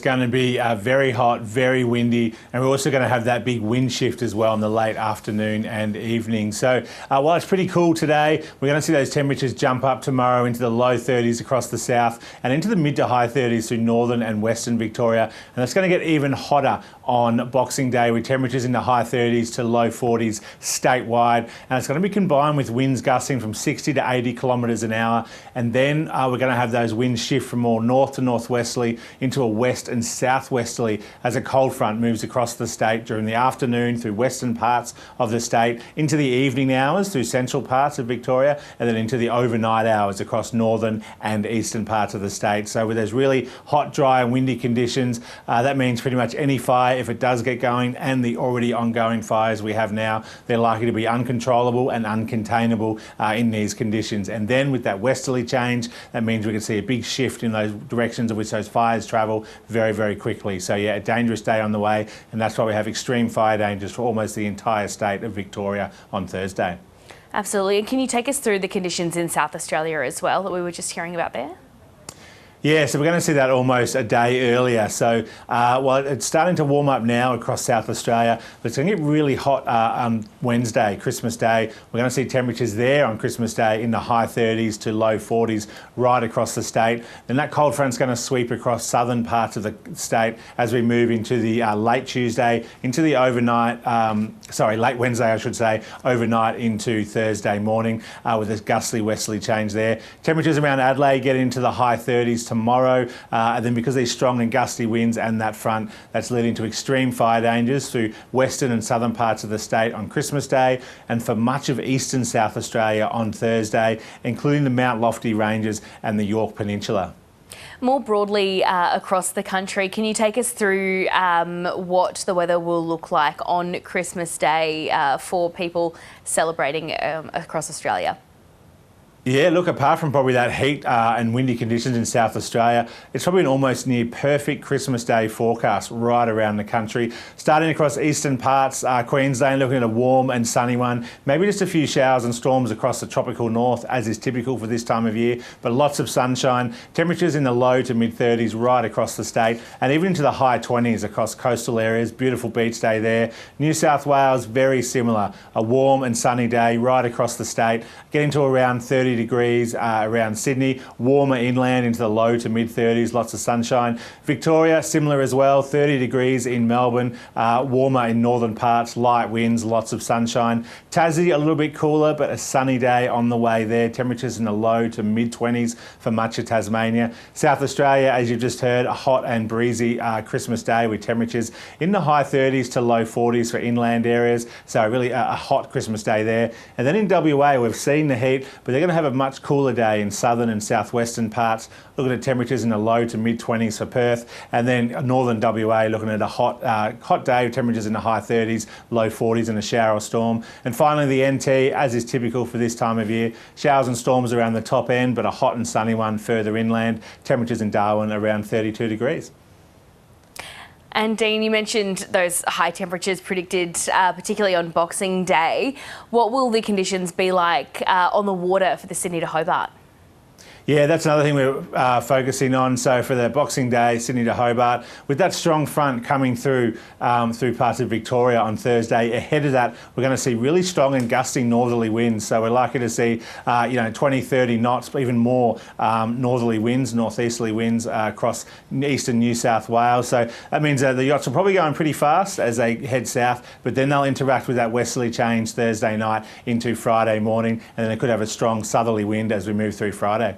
going to be very hot, very windy, and we're also going to have that big wind shift as well in the late afternoon and evening. So while it's pretty cool today, we're going to see those temperatures jump up tomorrow into the low 30s across the south and into the mid to high 30s through northern and western Victoria. And it's going to get even hotter on Boxing Day with temperatures in the high 30s to low 40s statewide. And it's going to be combined with winds gusting from 60 to 80 kilometres an hour. And then we're going to have those winds shift from more north to northwesterly into a west and southwesterly as a cold front moves across the state during the afternoon through western parts of the state, into the evening hours through central parts of Victoria, and then into the overnight hours across northern and eastern parts of the state. So with those really hot, dry and windy conditions, that means pretty much any fire, if it does get going, and the already ongoing fires we have now, they're likely to be uncontrollable and uncontainable in these conditions. And then with that westerly change, that means we can see a big shift in those directions in which those fires travel very, very quickly. So yeah, a dangerous day on the way, and that's why we have extreme fire dangers for almost the entire state of Victoria on Thursday. Absolutely. And can you take us through the conditions in South Australia as well that we were just hearing about there? Yeah, so we're going to see that almost a day earlier. So, well, it's starting to warm up now across South Australia, but it's going to get really hot on Wednesday, Christmas Day. We're going to see temperatures there on Christmas Day in the high 30s to low 40s right across the state. Then that cold front's going to sweep across southern parts of the state as we move into the late Tuesday, into the overnight, late Wednesday, I should say, overnight into Thursday morning with this gustly westerly change there. Temperatures around Adelaide get into the high 30s tomorrow, and then because these strong and gusty winds and that front, that's leading to extreme fire dangers through western and southern parts of the state on Christmas Day, and for much of eastern South Australia on Thursday, including the Mount Lofty Ranges and the Yorke Peninsula. More broadly across the country, can you take us through what the weather will look like on Christmas Day for people celebrating across Australia? Yeah, look, apart from probably that heat and windy conditions in South Australia, it's probably an almost near perfect Christmas Day forecast right around the country. Starting across eastern parts, Queensland, looking at a warm and sunny one. Maybe just a few showers and storms across the tropical north, as is typical for this time of year, but lots of sunshine. Temperatures in the low to mid 30s right across the state, and even into the high 20s across coastal areas. Beautiful beach day there. New South Wales, very similar. A warm and sunny day right across the state, getting to around 30 degrees around Sydney, warmer inland into the low to mid 30s, lots of sunshine. Victoria, similar as well, 30 degrees in Melbourne, warmer in northern parts, light winds, lots of sunshine. Tassie, a little bit cooler, but a sunny day on the way there. Temperatures in the low to mid 20s for much of Tasmania. South Australia, as you've just heard, a hot and breezy Christmas Day with temperatures in the high 30s to low 40s for inland areas. So really a hot Christmas Day there. And then in WA, we've seen the heat, but they're going to have a much cooler day in southern and southwestern parts. Looking at temperatures in the low to mid 20s for Perth, and then northern WA looking at a hot day with temperatures in the high 30s, low 40s and a shower or storm. And finally the NT, as is typical for this time of year, showers and storms around the top end, but a hot and sunny one further inland. Temperatures in Darwin around 32 degrees. And Dean, you mentioned those high temperatures predicted, particularly on Boxing Day. What will the conditions be like on the water for the Sydney to Hobart? Yeah, that's another thing we're focusing on. So for the Boxing Day, Sydney to Hobart, with that strong front coming through parts of Victoria on Thursday, ahead of that, we're going to see really strong and gusting northerly winds. So we're likely to see, 20, 30 knots, even more northerly winds, northeasterly winds across eastern New South Wales. So that means the yachts are probably going pretty fast as they head south, but then they'll interact with that westerly change Thursday night into Friday morning, and then they could have a strong southerly wind as we move through Friday.